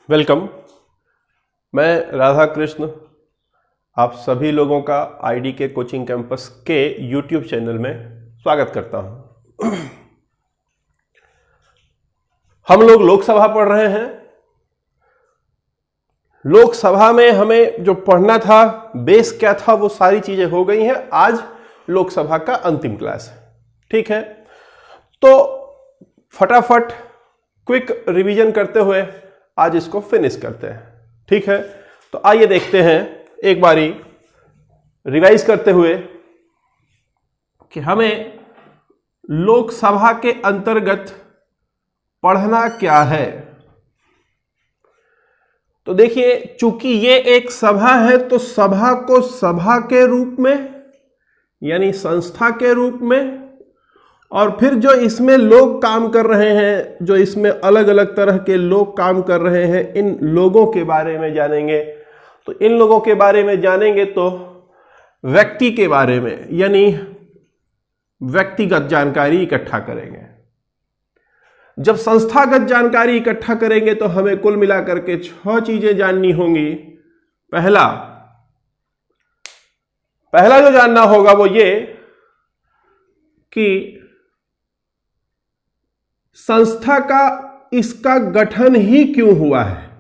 Welcome. मैं राधा कृष्ण आप सभी लोगों का आईडी के कोचिंग कैंपस के यूट्यूब चैनल में स्वागत करता हूं। हम लोग लोकसभा पढ़ रहे हैं। लोकसभा में हमें जो पढ़ना था, बेस क्या था, वो सारी चीजें हो गई हैं। आज लोकसभा का अंतिम क्लास है, ठीक है। तो फटाफट क्विक रिवीजन करते हुए आज इसको फिनिश करते हैं, ठीक है। तो आइए देखते हैं एक बारी रिवाइज करते हुए कि हमें लोकसभा के अंतर्गत पढ़ना क्या है। तो देखिए, चूंकि ये एक सभा है तो सभा को सभा के रूप में यानी संस्था के रूप में, और फिर जो इसमें लोग काम कर रहे हैं, जो इसमें अलग अलग तरह के लोग काम कर रहे हैं, इन लोगों के बारे में जानेंगे। तो इन लोगों के बारे में जानेंगे तो व्यक्ति के बारे में यानी व्यक्तिगत जानकारी इकट्ठा करेंगे। जब संस्थागत जानकारी इकट्ठा करेंगे तो हमें कुल मिलाकर के 6 चीजें जाननी होंगी। पहला जो जानना होगा वो ये कि संस्था का इसका गठन ही क्यों हुआ है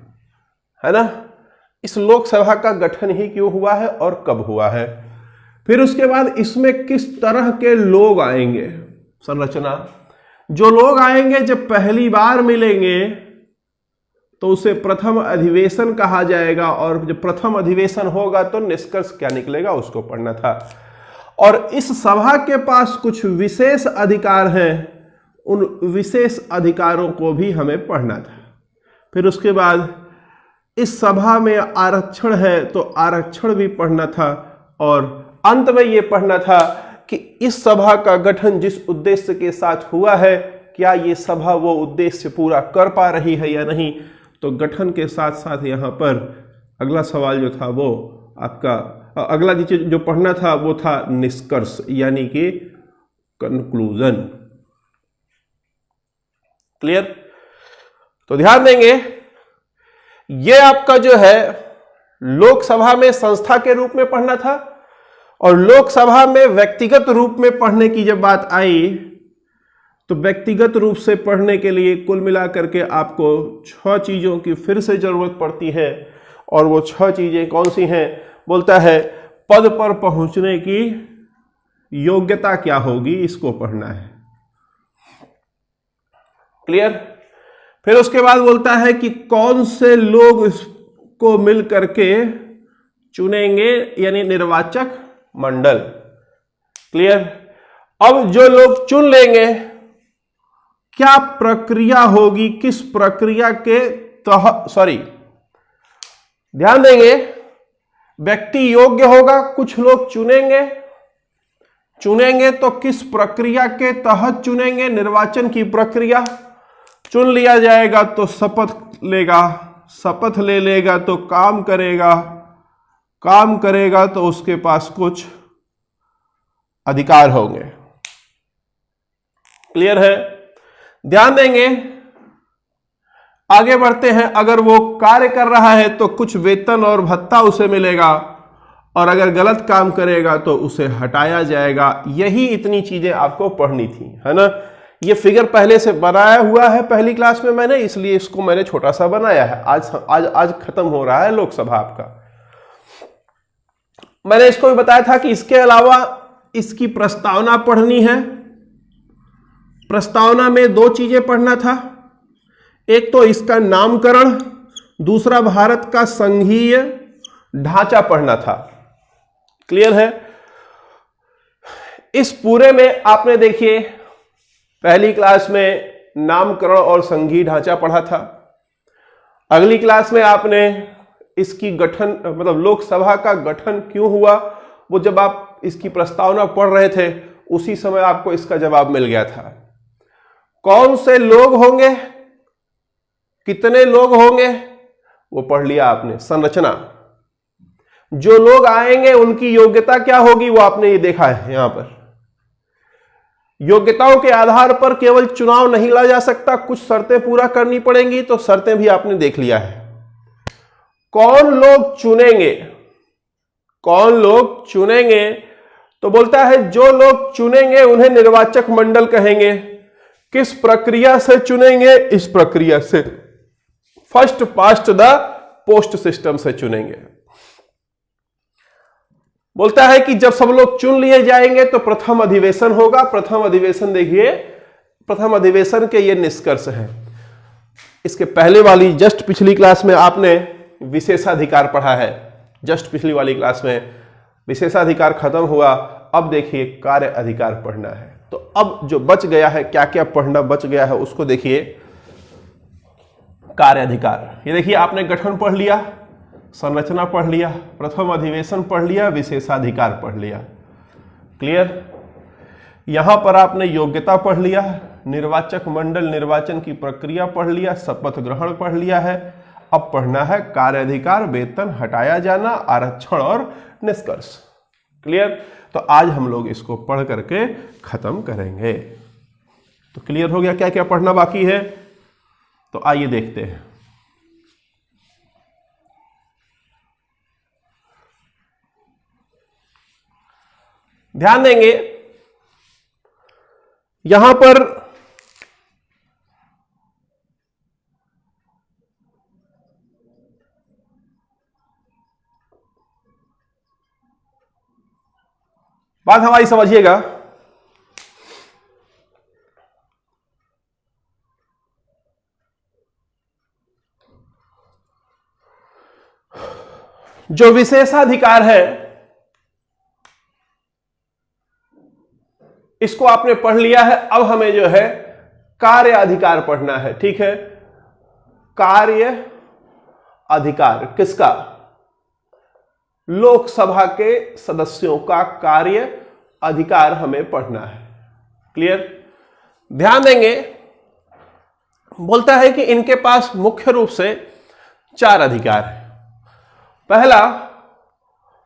ना। इस लोकसभा का गठन ही क्यों हुआ है और कब हुआ है। फिर उसके बाद इसमें किस तरह के लोग आएंगे, संरचना। जो लोग आएंगे जब पहली बार मिलेंगे तो उसे प्रथम अधिवेशन कहा जाएगा, और जब प्रथम अधिवेशन होगा तो निष्कर्ष क्या निकलेगा उसको पढ़ना था। और इस सभा के पास कुछ विशेष अधिकार हैं, उन विशेष अधिकारों को भी हमें पढ़ना था। फिर उसके बाद इस सभा में आरक्षण है तो आरक्षण भी पढ़ना था, और अंत में यह पढ़ना था कि इस सभा का गठन जिस उद्देश्य के साथ हुआ है, क्या ये सभा वो उद्देश्य पूरा कर पा रही है या नहीं। तो गठन के साथ साथ यहां पर अगला सवाल जो था वो आपका अगला जो पढ़ना था वो था निष्कर्ष यानी कि कंक्लूजन। क्लियर। तो ध्यान देंगे, ये आपका जो है लोकसभा में संस्था के रूप में पढ़ना था, और लोकसभा में व्यक्तिगत रूप में पढ़ने की जब बात आई तो व्यक्तिगत रूप से पढ़ने के लिए कुल मिलाकर के आपको 6 चीजों की फिर से जरूरत पड़ती है। और वो 6 चीजें कौन सी हैं, बोलता है पद पर पहुंचने की योग्यता क्या होगी, इसको पढ़ना है। क्लियर। फिर उसके बाद बोलता है कि कौन से लोग इसको मिल करके चुनेंगे यानी निर्वाचक मंडल। क्लियर। अब जो लोग चुन लेंगे क्या प्रक्रिया होगी, किस प्रक्रिया के तहत, ध्यान देंगे, व्यक्ति योग्य होगा, कुछ लोग चुनेंगे तो किस प्रक्रिया के तहत चुनेंगे, निर्वाचन की प्रक्रिया। चुन लिया जाएगा तो शपथ लेगा, शपथ ले लेगा तो काम करेगा तो उसके पास कुछ अधिकार होंगे। क्लियर है। ध्यान देंगे, आगे बढ़ते हैं। अगर वो कार्य कर रहा है तो कुछ वेतन और भत्ता उसे मिलेगा, और अगर गलत काम करेगा तो उसे हटाया जाएगा। यही इतनी चीजें आपको पढ़नी थी, है ना। ये फिगर पहले से बनाया हुआ है पहली क्लास में मैंने, इसलिए इसको मैंने छोटा सा बनाया है। आज खत्म हो रहा है लोकसभा आपका। मैंने इसको भी बताया था कि इसके अलावा इसकी प्रस्तावना पढ़नी है। प्रस्तावना में 2 चीजें पढ़ना था, एक तो इसका नामकरण, दूसरा भारत का संघीय ढांचा पढ़ना था। क्लियर है। इस पूरे में आपने देखिए पहली क्लास में नामकरण और संघीय ढांचा पढ़ा था। अगली क्लास में आपने इसकी गठन मतलब लोकसभा का गठन क्यों हुआ, वो जब आप इसकी प्रस्तावना पढ़ रहे थे उसी समय आपको इसका जवाब मिल गया था। कौन से लोग होंगे, कितने लोग होंगे, वो पढ़ लिया आपने। संरचना, जो लोग आएंगे उनकी योग्यता क्या होगी, वो आपने ये देखा है। यहां पर योग्यताओं के आधार पर केवल चुनाव नहीं लाया जा सकता, कुछ शर्तें पूरा करनी पड़ेंगी, तो शर्तें भी आपने देख लिया है। कौन लोग चुनेंगे, कौन लोग चुनेंगे, तो बोलता है जो लोग चुनेंगे उन्हें निर्वाचक मंडल कहेंगे। किस प्रक्रिया से चुनेंगे, इस प्रक्रिया से, first past the post system से चुनेंगे। बोलता है कि जब सब लोग चुन लिए जाएंगे तो प्रथम अधिवेशन होगा। प्रथम अधिवेशन देखिए, प्रथम अधिवेशन के ये निष्कर्ष हैं। इसके पहले वाली जस्ट पिछली क्लास में आपने विशेषाधिकार पढ़ा है, जस्ट पिछली वाली क्लास में विशेषाधिकार खत्म हुआ। अब देखिए कार्य अधिकार पढ़ना है। तो अब जो बच गया है, क्या क्या पढ़ना बच गया है उसको देखिए। कार्य अधिकार, ये देखिए आपने गठन पढ़ लिया, संरचना पढ़ लिया, प्रथम अधिवेशन पढ़ लिया, विशेषाधिकार पढ़ लिया। क्लियर? यहां पर आपने योग्यता पढ़ लिया, निर्वाचक मंडल निर्वाचन की प्रक्रिया पढ़ लिया, शपथ ग्रहण पढ़ लिया है। अब पढ़ना है कार्य अधिकार, वेतन हटाया जाना, आरक्षण और निष्कर्ष। क्लियर? तो आज हम लोग इसको पढ़ करके खत्म करेंगे। तो क्लियर हो गया क्या क्या पढ़ना बाकी है? तो आइए देखते हैं। ध्यान देंगे यहां पर बात हमारी समझिएगा। जो विशेषाधिकार है इसको आपने पढ़ लिया है। अब हमें जो है कार्य अधिकार पढ़ना है। ठीक है, कार्य अधिकार किसका? लोकसभा के सदस्यों का कार्य अधिकार हमें पढ़ना है। क्लियर? ध्यान देंगे, बोलता है कि इनके पास मुख्य रूप से 4 अधिकार है। पहला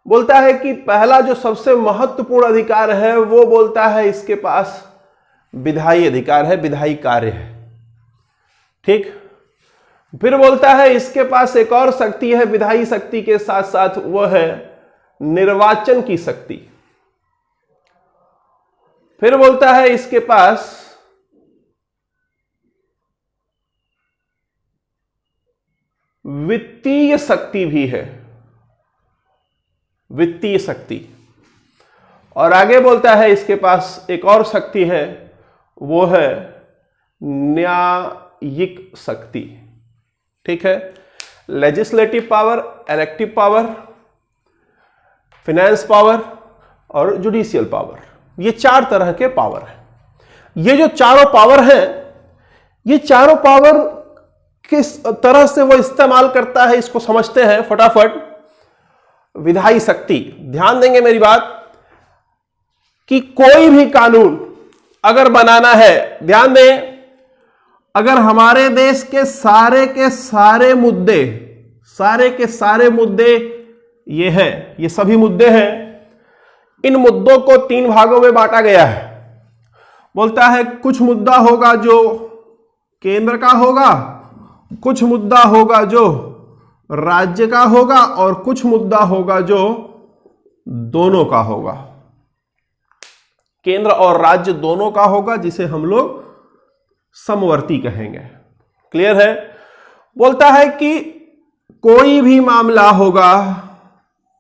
बोलता है कि पहला जो सबसे महत्वपूर्ण अधिकार है वो बोलता है इसके पास विधायी अधिकार है, विधायी कार्य है। ठीक? फिर बोलता है इसके पास एक और शक्ति है विधायी शक्ति के साथ साथ, वो है निर्वाचन की शक्ति। फिर बोलता है इसके पास वित्तीय शक्ति भी है, वित्तीय शक्ति। और आगे बोलता है इसके पास एक और शक्ति है, वो है न्यायिक शक्ति। ठीक है, legislative power, elective power, finance power और जुडिशियल पावर, ये 4 तरह के पावर हैं। ये जो चारों पावर हैं, ये चारों पावर किस तरह से वो इस्तेमाल करता है इसको समझते हैं फटाफट। विधायी शक्ति, ध्यान देंगे मेरी बात, कि कोई भी कानून अगर बनाना है, ध्यान दें, अगर हमारे देश के सारे मुद्दे, सारे के सारे मुद्दे ये हैं, ये सभी मुद्दे हैं, इन मुद्दों को 3 भागों में बांटा गया है। बोलता है कुछ मुद्दा होगा जो केंद्र का होगा, कुछ मुद्दा होगा जो राज्य का होगा और कुछ मुद्दा होगा जो दोनों का होगा। केंद्र और राज्य दोनों का होगा, जिसे हम लोग समवर्ती कहेंगे। क्लियर है? बोलता है कि कोई भी मामला होगा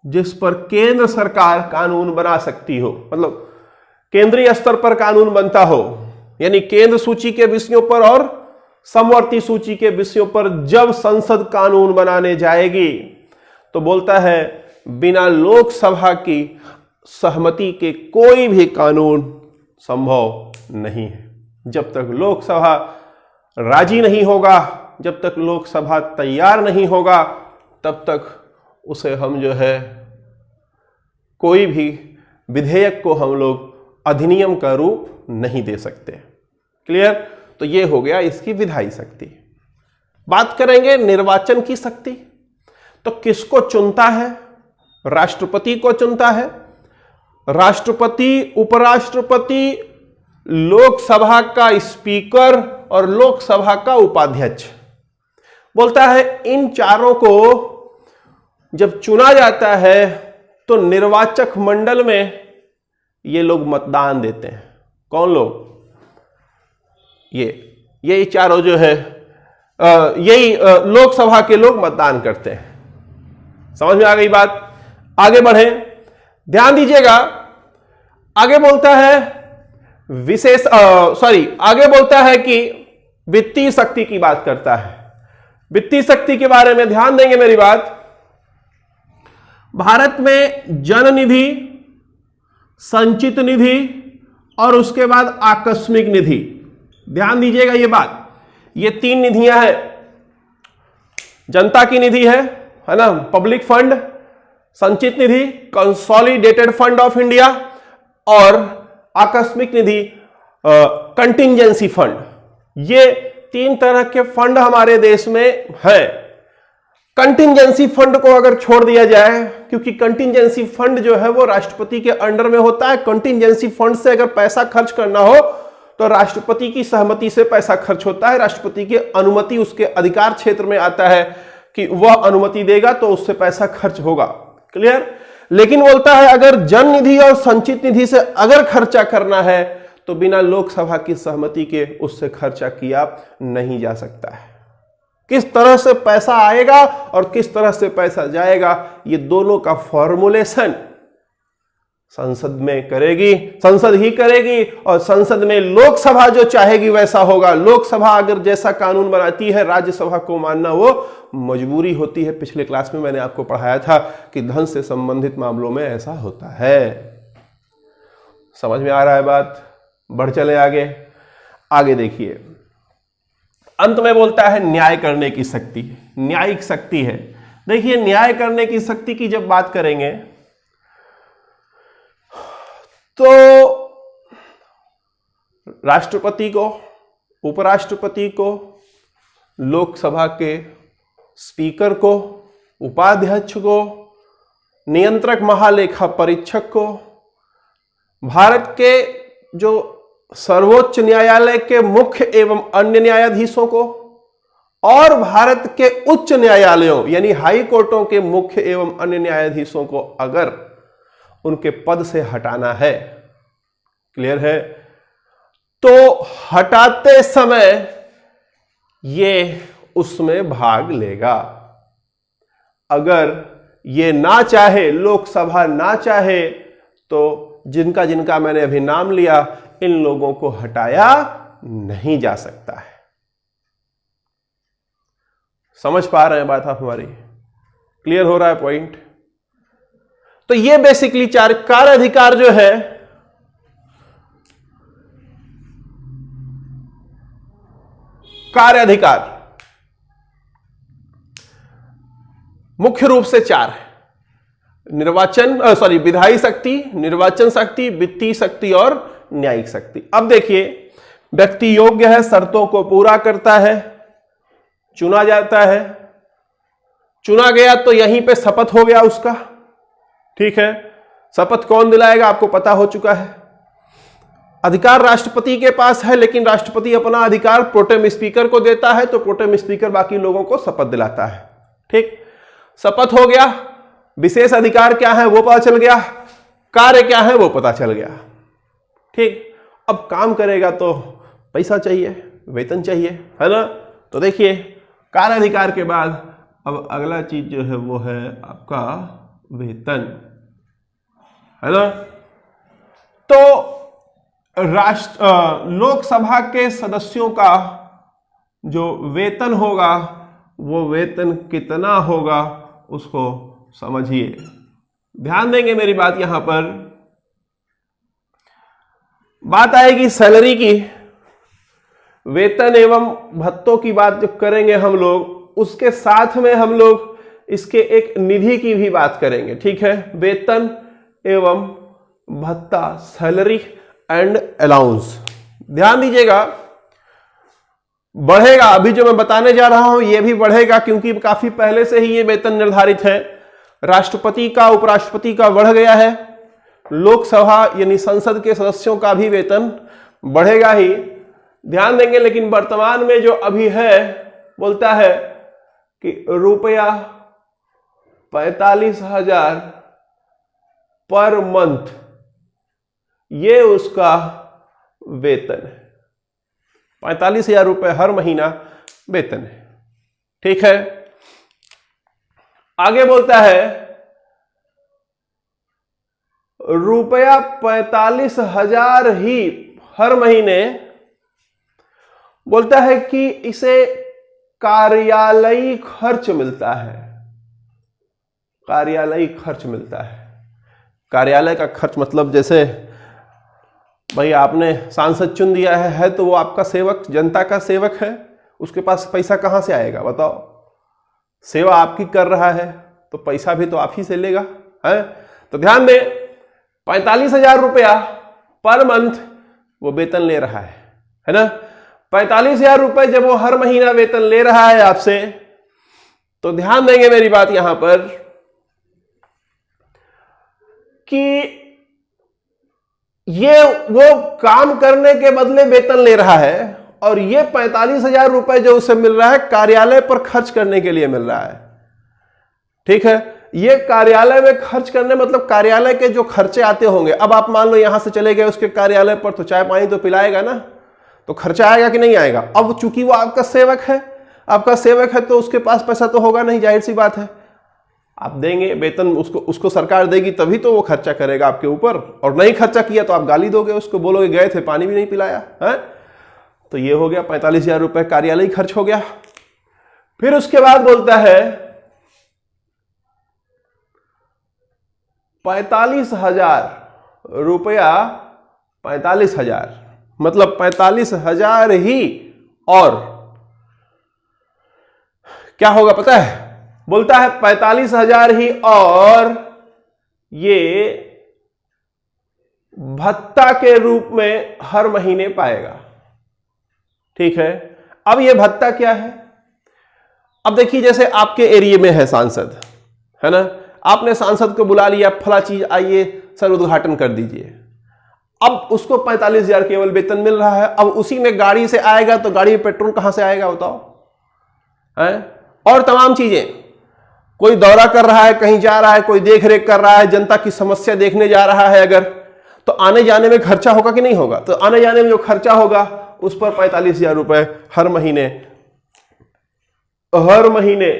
जिस पर केंद्र सरकार कानून बना सकती हो, मतलब केंद्रीय स्तर पर कानून बनता हो, यानी केंद्र सूची के विषयों पर और समवर्ती सूची के विषयों पर जब संसद कानून बनाने जाएगी तो बोलता है बिना लोकसभा की सहमति के कोई भी कानून संभव नहीं है। जब तक लोकसभा राजी नहीं होगा, जब तक लोकसभा तैयार नहीं होगा, तब तक उसे हम जो है कोई भी विधेयक को हम लोग अधिनियम का रूप नहीं दे सकते। क्लियर? तो ये हो गया इसकी विधायी शक्ति। बात करेंगे निर्वाचन की शक्ति। तो किसको चुनता है? राष्ट्रपति को चुनता है। राष्ट्रपति, उपराष्ट्रपति, लोकसभा का स्पीकर और लोकसभा का उपाध्यक्ष। बोलता है इन चारों को जब चुना जाता है तो निर्वाचक मंडल में ये लोग मतदान देते हैं। कौन लोग? यही चारों जो है यही लोकसभा के लोग मतदान करते हैं। समझ में आ गई बात? आगे बढ़े, ध्यान दीजिएगा। आगे बोलता है आगे बोलता है कि वित्तीय शक्ति की बात करता है। वित्तीय शक्ति के बारे में ध्यान देंगे मेरी बात। भारत में जन निधि, संचित निधि और उसके बाद आकस्मिक निधि। ध्यान दीजिएगा ये बात, ये 3 निधियां हैं। जनता की निधि है ना, पब्लिक फंड, संचित निधि कंसोलिडेटेड फंड ऑफ इंडिया, और आकस्मिक निधि कंटिंजेंसी फंड। ये 3 तरह के फंड हमारे देश में है। कंटिंजेंसी फंड को अगर छोड़ दिया जाए, क्योंकि कंटिंजेंसी फंड जो है वो राष्ट्रपति के अंडर में होता है। कंटिंजेंसी फंड से अगर पैसा खर्च करना हो तो राष्ट्रपति की सहमति से पैसा खर्च होता है। राष्ट्रपति की अनुमति उसके अधिकार क्षेत्र में आता है कि वह अनुमति देगा तो उससे पैसा खर्च होगा। क्लियर? लेकिन बोलता है अगर जन निधि और संचित निधि से अगर खर्चा करना है तो बिना लोकसभा की सहमति के उससे खर्चा किया नहीं जा सकता है। किस तरह से पैसा आएगा और किस तरह से पैसा जाएगा, ये दोनों का फॉर्मुलेशन संसद में करेगी, संसद ही करेगी। और संसद में लोकसभा जो चाहेगी वैसा होगा। लोकसभा अगर जैसा कानून बनाती है, राज्यसभा को मानना वो मजबूरी होती है। पिछले क्लास में मैंने आपको पढ़ाया था कि धन से संबंधित मामलों में ऐसा होता है। समझ में आ रहा है बात? बढ़ चले आगे। आगे देखिए, अंत में बोलता है न्याय करने की शक्ति, न्यायिक शक्ति है। देखिए, न्याय करने की शक्ति की जब बात करेंगे तो राष्ट्रपति को, उपराष्ट्रपति को, लोकसभा के स्पीकर को, उपाध्यक्ष को, नियंत्रक महालेखा परीक्षक को, भारत के जो सर्वोच्च न्यायालय के मुख्य एवं अन्य न्यायाधीशों को, और भारत के उच्च न्यायालयों यानी हाई कोर्टों के मुख्य एवं अन्य न्यायाधीशों को अगर उनके पद से हटाना है, क्लियर है, तो हटाते समय ये उसमें भाग लेगा। अगर ये ना चाहे, लोकसभा ना चाहे, तो जिनका जिनका मैंने अभी नाम लिया, इन लोगों को हटाया नहीं जा सकता है। समझ पा रहे हैं बात आप हमारी? क्लियर हो रहा है पॉइंट? तो ये बेसिकली 4 कार्य अधिकार जो है, कार्य अधिकार मुख्य रूप से 4 है। विधायी शक्ति, निर्वाचन शक्ति, वित्तीय शक्ति और न्यायिक शक्ति। अब देखिए, व्यक्ति योग्य है, शर्तों को पूरा करता है, चुना जाता है, चुना गया तो यहीं पे शपथ हो गया उसका। ठीक है, शपथ कौन दिलाएगा आपको पता हो चुका है। अधिकार राष्ट्रपति के पास है, लेकिन राष्ट्रपति अपना अधिकार प्रोटेम स्पीकर को देता है, तो प्रोटेम स्पीकर बाकी लोगों को शपथ दिलाता है। ठीक, शपथ हो गया, विशेष अधिकार क्या है वो पता चल गया, कार्य क्या है वो पता चल गया। ठीक, अब काम करेगा तो पैसा चाहिए, वेतन चाहिए, है ना। तो देखिए, कार्य अधिकार के बाद अब अगला चीज जो है वो है आपका वेतन, है ना। तो लोकसभा के सदस्यों का जो वेतन होगा वो वेतन कितना होगा उसको समझिए। ध्यान देंगे मेरी बात, यहां पर बात आएगी सैलरी की, वेतन एवं भत्तों की बात जो करेंगे हम लोग, उसके साथ में हम लोग इसके एक निधि की भी बात करेंगे। ठीक है, वेतन एवं भत्ता, सैलरी एंड अलाउंस। ध्यान दीजिएगा, बढ़ेगा। अभी जो मैं बताने जा रहा हूं ये भी बढ़ेगा, क्योंकि काफी पहले से ही ये वेतन निर्धारित है। राष्ट्रपति का, उपराष्ट्रपति का बढ़ गया है, लोकसभा यानी संसद के सदस्यों का भी वेतन बढ़ेगा ही। ध्यान देंगे, लेकिन वर्तमान में जो अभी है बोलता है कि रुपया 45,000 पर मंथ, ये उसका वेतन है। 45,000 रुपए हर महीना वेतन है। ठीक है, आगे बोलता है रुपया 45,000 ही हर महीने, बोलता है कि इसे कार्यालयी खर्च मिलता है। कार्यालयी खर्च मिलता है। कार्यालय का खर्च मतलब जैसे भाई आपने सांसद चुन दिया है तो वो आपका सेवक, जनता का सेवक है, उसके पास पैसा कहां से आएगा बताओ? सेवा आपकी कर रहा है तो पैसा भी तो आप ही से लेगा, है? तो ध्यान दें, 45,000 रुपया पर मंथ वो वेतन ले रहा है ना? 45,000 रुपए जब वो हर महीना वेतन ले रहा है आपसे, तो ध्यान देंगे मेरी बात यहां पर कि ये वो काम करने के बदले वेतन ले रहा है, और ये 45,000 रुपए जो उसे मिल रहा है कार्यालय पर खर्च करने के लिए मिल रहा है। ठीक है, ये कार्यालय में खर्च करने मतलब कार्यालय के जो खर्चे आते होंगे। अब आप मान लो यहां से चले गए उसके कार्यालय पर, तो चाय पानी तो पिलाएगा ना, तो खर्चा आएगा कि नहीं आएगा? अब चूंकि वो आपका सेवक है, आपका सेवक है तो उसके पास पैसा तो होगा नहीं, जाहिर सी बात है। आप देंगे वेतन उसको सरकार देगी तभी तो वो खर्चा करेगा आपके ऊपर, और नहीं खर्चा किया तो आप गाली दोगे उसको, बोलोगे गए थे पानी भी नहीं पिलाया है। तो ये हो गया 45,000 रुपए कार्यालय खर्च हो गया। फिर उसके बाद बोलता है 45,000 रुपया, 45,000 मतलब 45,000 ही, और क्या होगा पता है? बोलता है 45,000 ही और ये भत्ता के रूप में हर महीने पाएगा। ठीक है, अब ये भत्ता क्या है? अब देखिए, जैसे आपके एरिया में है सांसद, है ना, आपने सांसद को बुला लिया, फला चीज आइए सर उद्घाटन कर दीजिए। अब उसको 45,000 केवल वेतन मिल रहा है। अब उसी में गाड़ी से आएगा तो गाड़ी में पेट्रोल कहां से आएगा बताओ, है? और तमाम चीजें, कोई दौरा कर रहा है, कहीं जा रहा है, कोई देख रेख कर रहा है, जनता की समस्या देखने जा रहा है अगर, तो आने जाने में खर्चा होगा कि नहीं होगा? तो आने जाने में जो खर्चा होगा उस पर 45,000 रुपए हर महीने,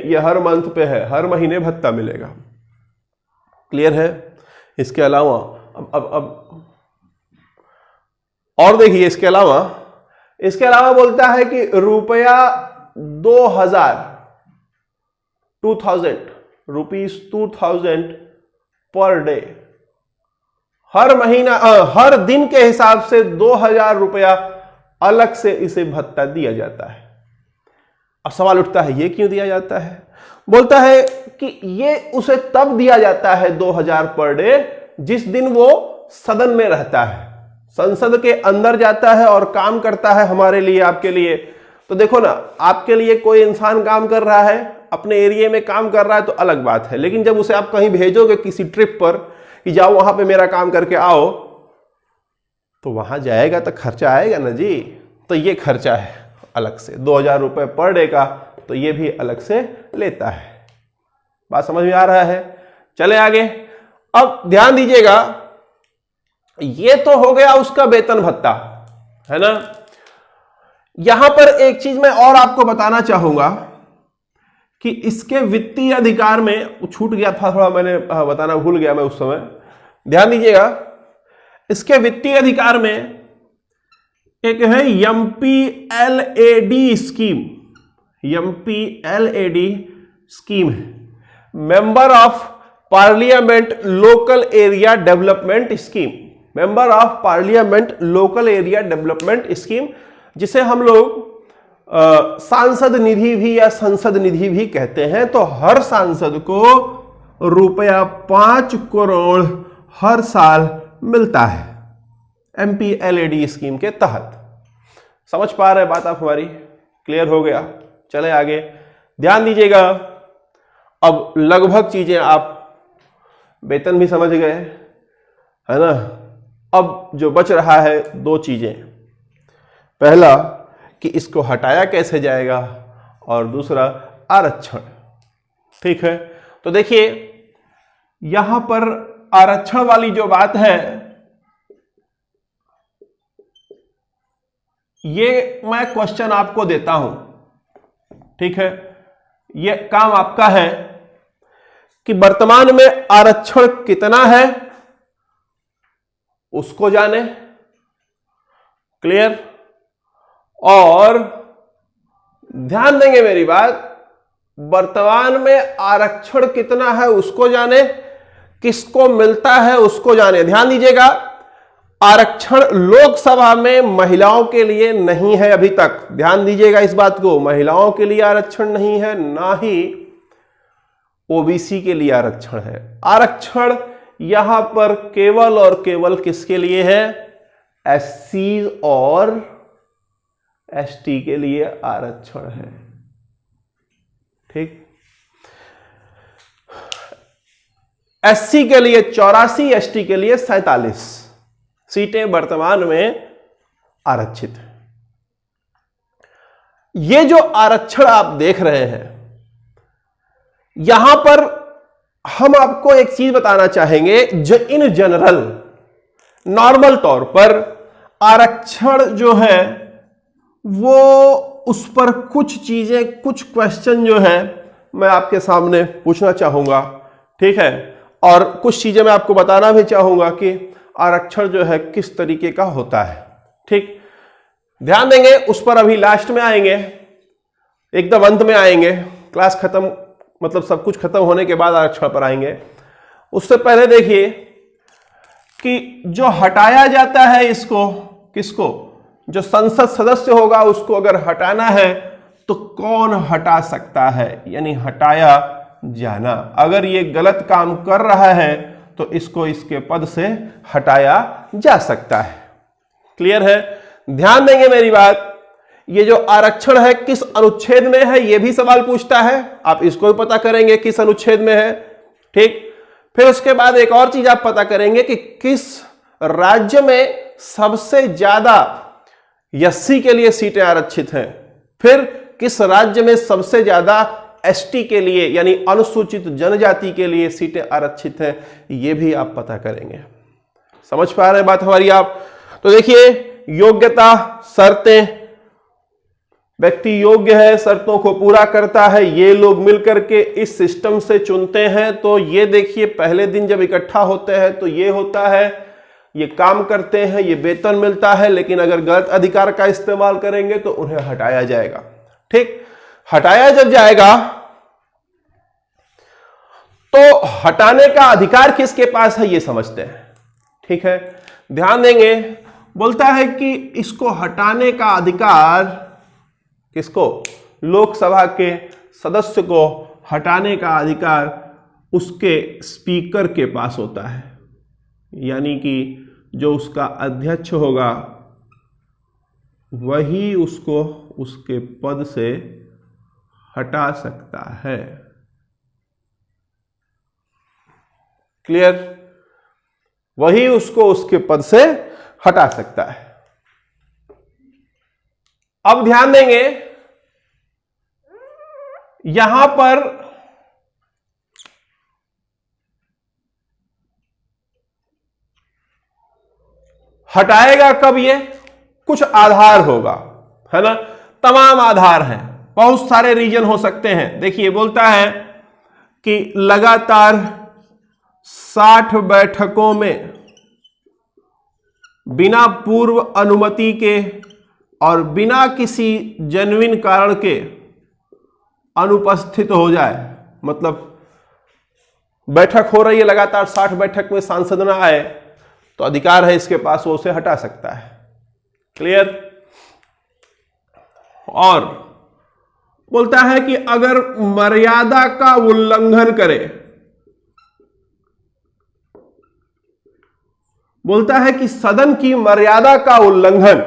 ये हर मंथ पे है, हर महीने भत्ता मिलेगा। क्लियर है? इसके अलावा अब और देखिए, इसके अलावा बोलता है कि रुपया 2,000 पर डे, हर महीना हर दिन के हिसाब से 2,000 रुपया अलग से इसे भत्ता दिया जाता है। अब सवाल उठता है ये क्यों दिया जाता है? बोलता है कि ये उसे तब दिया जाता है 2,000 पर डे जिस दिन वो सदन में रहता है, संसद के अंदर जाता है और काम करता है हमारे लिए, आपके लिए। तो देखो ना, आपके लिए कोई इंसान काम कर रहा है, अपने एरिया में काम कर रहा है तो अलग बात है, लेकिन जब उसे आप कहीं भेजोगे किसी ट्रिप पर कि जाओ वहां पे मेरा काम करके आओ, तो वहां जाएगा तो खर्चा आएगा ना जी। तो ये खर्चा है अलग से 2,000 रुपए पर डे का, तो ये भी अलग से लेता है। बात समझ में आ रहा है? चले आगे। अब ध्यान दीजिएगा, ये तो हो गया उसका वेतन भत्ता, है ना। यहां पर एक चीज मैं और आपको बताना चाहूंगा कि इसके वित्तीय अधिकार में छूट गया था थोड़ा, मैंने बताना भूल गया मैं उस समय। ध्यान दीजिएगा, इसके वित्तीय अधिकार में एक है MPLAD स्कीम। MPLAD स्कीम है, member of parliament local area development scheme. Member of parliament local area development scheme, जिसे हम लोग सांसद निधि भी या संसद निधि भी कहते हैं। तो हर सांसद को रुपया 5 करोड़ हर साल मिलता है MPLAD स्कीम के तहत। समझ पा रहे बात आप हमारी? क्लियर हो गया? चले आगे। ध्यान दीजिएगा, अब लगभग चीजें आप वेतन भी समझ गए, है ना। अब जो बच रहा है 2 चीजें, पहला कि इसको हटाया कैसे जाएगा, और दूसरा आरक्षण। ठीक है, तो देखिए यहां पर आरक्षण वाली जो बात है, ये मैं क्वेश्चन आपको देता हूं, ठीक है, ये काम आपका है कि वर्तमान में आरक्षण कितना है उसको जाने, क्लियर, और ध्यान देंगे मेरी बात, वर्तमान में आरक्षण कितना है उसको जाने, किसको मिलता है उसको जाने। ध्यान दीजिएगा, आरक्षण लोकसभा में महिलाओं के लिए नहीं है अभी तक, ध्यान दीजिएगा इस बात को, महिलाओं के लिए आरक्षण नहीं है, ना ही ओबीसी के लिए आरक्षण है। आरक्षण यहां पर केवल और केवल किसके लिए है? एससी और एसटी के लिए आरक्षण है, ठीक। एससी के लिए 84, एसटी के लिए 47 सीटें वर्तमान में आरक्षित है। ये जो आरक्षण आप देख रहे हैं, यहां पर हम आपको एक चीज बताना चाहेंगे, जो इन जनरल नॉर्मल तौर पर आरक्षण जो है वो उस पर कुछ चीजें, कुछ क्वेश्चन जो है मैं आपके सामने पूछना चाहूंगा, ठीक है, और कुछ चीजें मैं आपको बताना भी चाहूंगा कि आरक्षण जो है किस तरीके का होता है, ठीक। ध्यान देंगे, उस पर अभी लास्ट में आएंगे, एकदम अंत में आएंगे, क्लास खत्म मतलब सब कुछ खत्म होने के बाद आरक्षण पर आएंगे। उससे पहले देखिए कि जो हटाया जाता है इसको, किसको? जो संसद सदस्य होगा उसको अगर हटाना है तो कौन हटा सकता है, यानी हटाया जाना। अगर ये गलत काम कर रहा है तो इसको इसके पद से हटाया जा सकता है, क्लियर है। ध्यान देंगे मेरी बात, ये जो आरक्षण है किस अनुच्छेद में है ये भी सवाल पूछता है, आप इसको भी पता करेंगे किस अनुच्छेद में है, ठीक। फिर उसके बाद एक और चीज आप पता करेंगे कि किस राज्य में सबसे ज्यादा एससी के लिए सीटें आरक्षित हैं, फिर किस राज्य में सबसे ज्यादा एसटी के लिए यानी अनुसूचित जनजाति के लिए सीटें आरक्षित हैं, ये भी आप पता करेंगे। समझ पा रहे हैं बात हमारी आप? तो देखिए, योग्यता, शर्तें, व्यक्ति योग्य है, शर्तों को पूरा करता है, ये लोग मिलकर के इस सिस्टम से चुनते हैं। तो ये देखिए, पहले दिन जब इकट्ठा होते हैं तो ये होता है, ये काम करते हैं, ये वेतन मिलता है, लेकिन अगर गलत अधिकार का इस्तेमाल करेंगे तो उन्हें हटाया जाएगा, ठीक। हटाया जब जाएगा तो हटाने का अधिकार किसके पास है ये समझते हैं, ठीक है। ध्यान देंगे, बोलता है कि इसको हटाने का अधिकार किसको? लोकसभा के सदस्य को हटाने का अधिकार उसके स्पीकर के पास होता है, यानी कि जो उसका अध्यक्ष होगा वही उसको उसके पद से हटा सकता है, क्लियर। वही उसको उसके पद से हटा सकता है। अब ध्यान देंगे, यहां पर हटाएगा कब? ये कुछ आधार होगा, है ना, तमाम आधार हैं, बहुत सारे रीजन हो सकते हैं। देखिए, बोलता है कि लगातार 60 बैठकों में बिना पूर्व अनुमति के और बिना किसी जेन्युइन कारण के अनुपस्थित हो जाए, मतलब बैठक हो रही है लगातार, 60 बैठक में सांसद ना आए तो अधिकार है इसके पास, वो उसे हटा सकता है, क्लियर। और बोलता है कि अगर मर्यादा का उल्लंघन करे, बोलता है कि सदन की मर्यादा का उल्लंघन,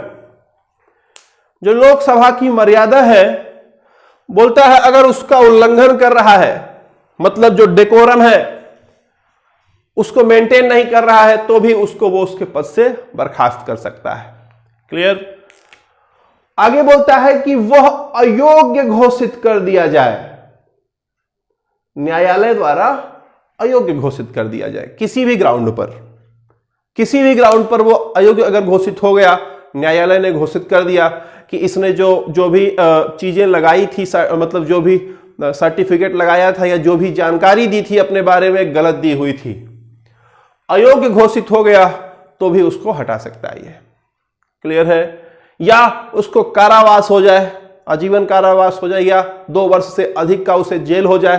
जो लोकसभा की मर्यादा है, बोलता है अगर उसका उल्लंघन कर रहा है, मतलब जो डेकोरम है उसको मेंटेन नहीं कर रहा है, तो भी उसको वो उसके पद से बर्खास्त कर सकता है, क्लियर। आगे बोलता है कि वह अयोग्य घोषित कर दिया जाए, न्यायालय द्वारा अयोग्य घोषित कर दिया जाए किसी भी ग्राउंड पर वो अयोग्य अगर घोषित हो गया, न्यायालय ने घोषित कर दिया कि इसने जो भी चीजें लगाई थी, मतलब जो भी सर्टिफिकेट लगाया था या जो भी जानकारी दी थी अपने बारे में गलत दी हुई थी, अयोग्य घोषित हो गया तो भी उसको हटा सकता है। ये क्लियर है? या उसको कारावास हो जाए, आजीवन कारावास हो जाए, या 2 वर्ष से अधिक का उसे जेल हो जाए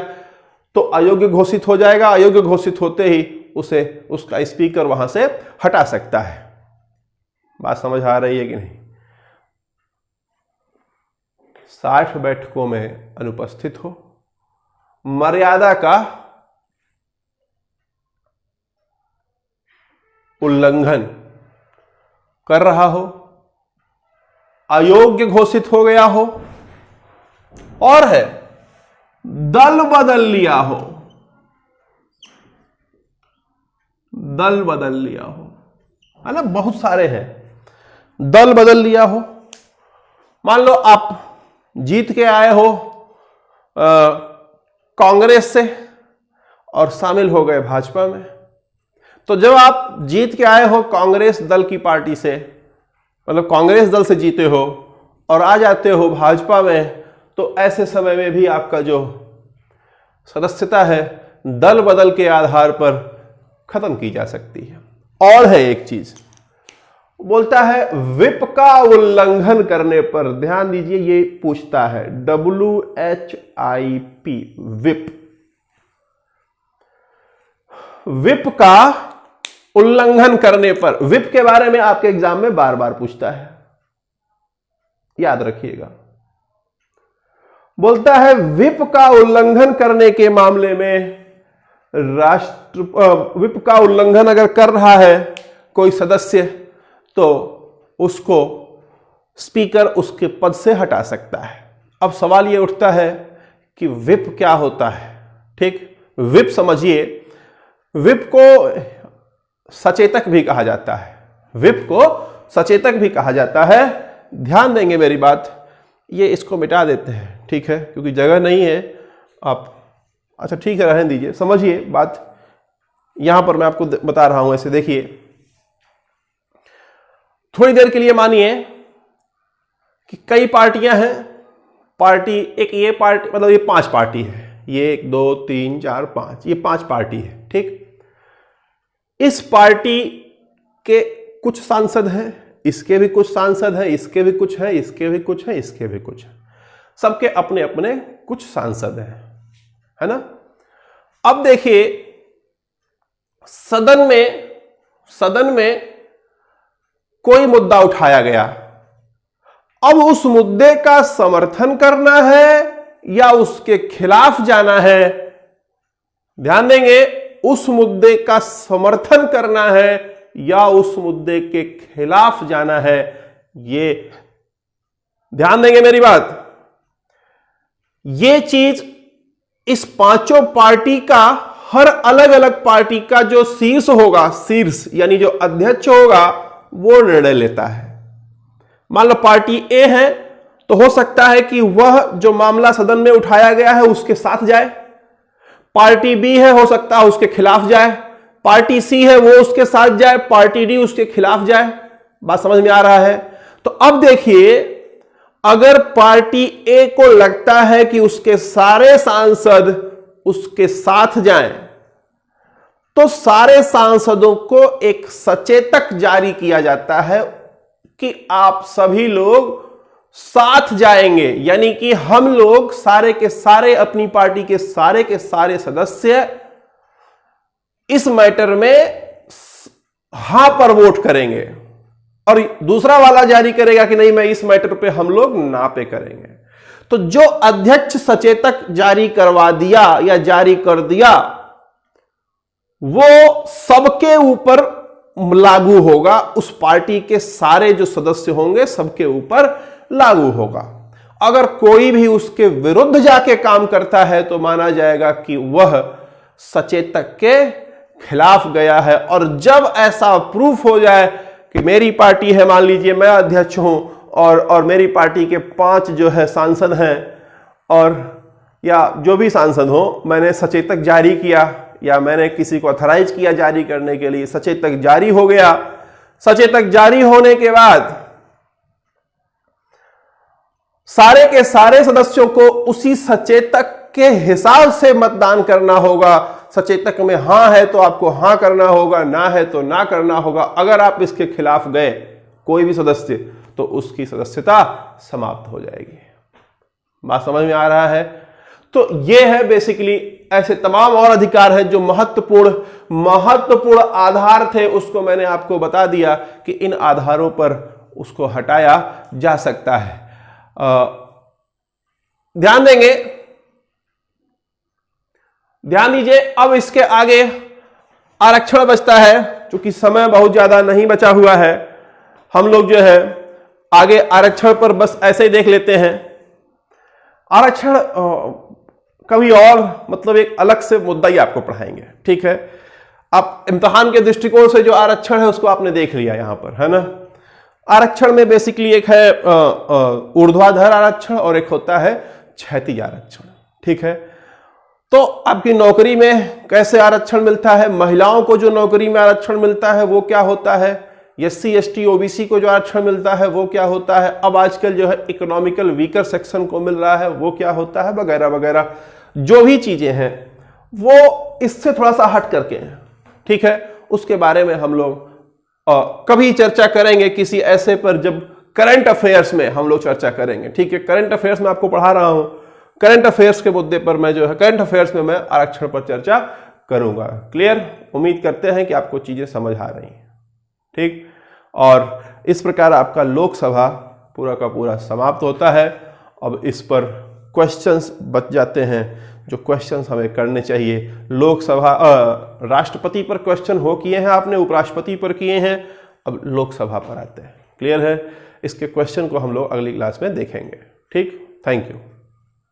तो अयोग्य घोषित हो जाएगा। अयोग्य घोषित होते ही उसे उसका स्पीकर वहां से हटा सकता है। बात समझ आ रही है कि नहीं? 60 बैठकों में अनुपस्थित हो, मर्यादा का उल्लंघन कर रहा हो, अयोग्य घोषित हो गया हो, और है दल बदल लिया हो, दल बदल लिया हो, है ना, बहुत सारे हैं। दल बदल लिया हो, मान लो आप जीत के आए हो कांग्रेस से और शामिल हो गए भाजपा में। तो जब आप जीत के आए हो कांग्रेस दल की पार्टी से, मतलब कांग्रेस दल से जीते हो और आ जाते हो भाजपा में, तो ऐसे समय में भी आपका जो सदस्यता है दल बदल के आधार पर खत्म की जा सकती है। और है एक चीज, बोलता है विप का उल्लंघन करने पर, ध्यान दीजिए ये पूछता है WHIP, विप। विप का उल्लंघन करने पर, विप के बारे में आपके एग्जाम में बार बार पूछता है, याद रखिएगा। बोलता है विप का उल्लंघन करने के मामले में विप का उल्लंघन अगर कर रहा है कोई सदस्य तो उसको स्पीकर उसके पद से हटा सकता है। अब सवाल यह उठता है कि विप क्या होता है? ठीक, विप समझिए, विप को सचेतक भी कहा जाता है, विप को सचेतक भी कहा जाता है। ध्यान देंगे मेरी बात, ये इसको मिटा देते हैं, ठीक है, क्योंकि जगह नहीं है। आप अच्छा ठीक है, रहने दीजिए, समझिए बात। यहां पर मैं आपको बता रहा हूं, ऐसे देखिए, थोड़ी देर के लिए मानिए कि कई पार्टियां हैं, पार्टी एक, ये पार्टी मतलब ये 5 पार्टी है, ये 1 2 3 4 5, ये 5 पार्टी है। ठीक, इस पार्टी के कुछ सांसद हैं, इसके भी कुछ सांसद हैं, इसके भी कुछ है, इसके भी कुछ है, इसके भी कुछ है, सबके अपने अपने कुछ सांसद हैं, है ना। अब देखिए सदन में कोई मुद्दा उठाया गया, अब उस मुद्दे का समर्थन करना है या उसके खिलाफ जाना है? ध्यान देंगे, उस मुद्दे का समर्थन करना है या उस मुद्दे के खिलाफ जाना है, ये ध्यान देंगे मेरी बात। ये चीज इस 5 पार्टी का, हर अलग अलग पार्टी का जो शीर्ष होगा, शीर्ष यानी जो अध्यक्ष होगा, वो निर्णय लेता है। मान लो पार्टी ए है तो हो सकता है कि वह जो मामला सदन में उठाया गया है उसके साथ जाए, पार्टी बी है हो सकता है उसके खिलाफ जाए, पार्टी सी है वो उसके साथ जाए, पार्टी डी उसके खिलाफ जाए। बात समझ में आ रहा है? तो अब देखिए, अगर पार्टी ए को लगता है कि उसके सारे सांसद उसके साथ जाएं, तो सारे सांसदों को एक सचेतक जारी किया जाता है कि आप सभी लोग साथ जाएंगे, यानी कि हम लोग सारे के सारे, अपनी पार्टी के सारे सदस्य इस मैटर में हां पर वोट करेंगे, और दूसरा वाला जारी करेगा कि नहीं, मैं इस मैटर पे हम लोग ना पे करेंगे। तो जो अध्यक्ष सचेतक जारी करवा दिया या जारी कर दिया, वो सबके ऊपर लागू होगा, उस पार्टी के सारे जो सदस्य होंगे सबके ऊपर लागू होगा। अगर कोई भी उसके विरुद्ध जाके काम करता है तो माना जाएगा कि वह सचेतक के खिलाफ गया है। और जब ऐसा प्रूफ हो जाए कि मेरी पार्टी है, मान लीजिए मैं अध्यक्ष हूं और मेरी पार्टी के 5 जो है सांसद हैं, और या जो भी सांसद हो, मैंने सचेतक जारी किया या मैंने किसी को ऑथराइज किया जारी करने के लिए, सचेतक जारी हो गया। सचेतक जारी होने के बाद सारे के सारे सदस्यों को उसी सचेतक के हिसाब से मतदान करना होगा। सचेतक में हां है तो आपको हां करना होगा, ना है तो ना करना होगा। अगर आप इसके खिलाफ गए कोई भी सदस्य, तो उसकी सदस्यता समाप्त हो जाएगी। बात समझ में आ रहा है? तो यह है बेसिकली, ऐसे तमाम और अधिकार हैं जो महत्वपूर्ण आधार थे, उसको मैंने आपको बता दिया कि इन आधारों पर उसको हटाया जा सकता है। ध्यान दीजिए। अब इसके आगे आरक्षण बचता है। चूंकि समय बहुत ज्यादा नहीं बचा हुआ है, हम लोग जो है आगे आरक्षण पर बस ऐसे ही देख लेते हैं। आरक्षण कभी और मतलब एक अलग से मुद्दा ही आपको पढ़ाएंगे, ठीक है। आप इम्तिहान के दृष्टिकोण से जो आरक्षण है उसको आपने देख लिया यहां पर, है ना। आरक्षण में बेसिकली एक है ऊर्ध्वाधर आरक्षण और एक होता है क्षैतिज आरक्षण, ठीक है। तो आपकी नौकरी में कैसे आरक्षण मिलता है, महिलाओं को जो नौकरी में आरक्षण मिलता है वो क्या होता है, SC ST OBC को जो आरक्षण मिलता है वो क्या होता है, अब आजकल जो है इकोनॉमिकल वीकर सेक्शन को मिल रहा है वो क्या होता है, वगैरह वगैरह जो भी चीजें हैं वो इससे थोड़ा सा हट करके हैं, ठीक है। उसके बारे में हम लोग कभी चर्चा करेंगे किसी ऐसे पर जब करंट अफेयर्स में हम लोग चर्चा करेंगे, ठीक है। करंट अफेयर्स में आपको पढ़ा रहा हूं, करंट अफेयर्स के मुद्दे पर मैं जो है करंट अफेयर्स में मैं आरक्षण पर चर्चा करूंगा। क्लियर? उम्मीद करते हैं कि आपको चीजें समझ आ रही हैं, ठीक। और इस प्रकार आपका लोकसभा पूरा का पूरा समाप्त होता है। अब इस पर क्वेश्चंस बच जाते हैं, जो क्वेश्चंस हमें करने चाहिए। लोकसभा राष्ट्रपति पर क्वेश्चन हो किए हैं आपने, उपराष्ट्रपति पर किए हैं, अब लोकसभा पर आते हैं। क्लियर है? इसके क्वेश्चन को हम लोग अगली क्लास में देखेंगे, ठीक। Thank you.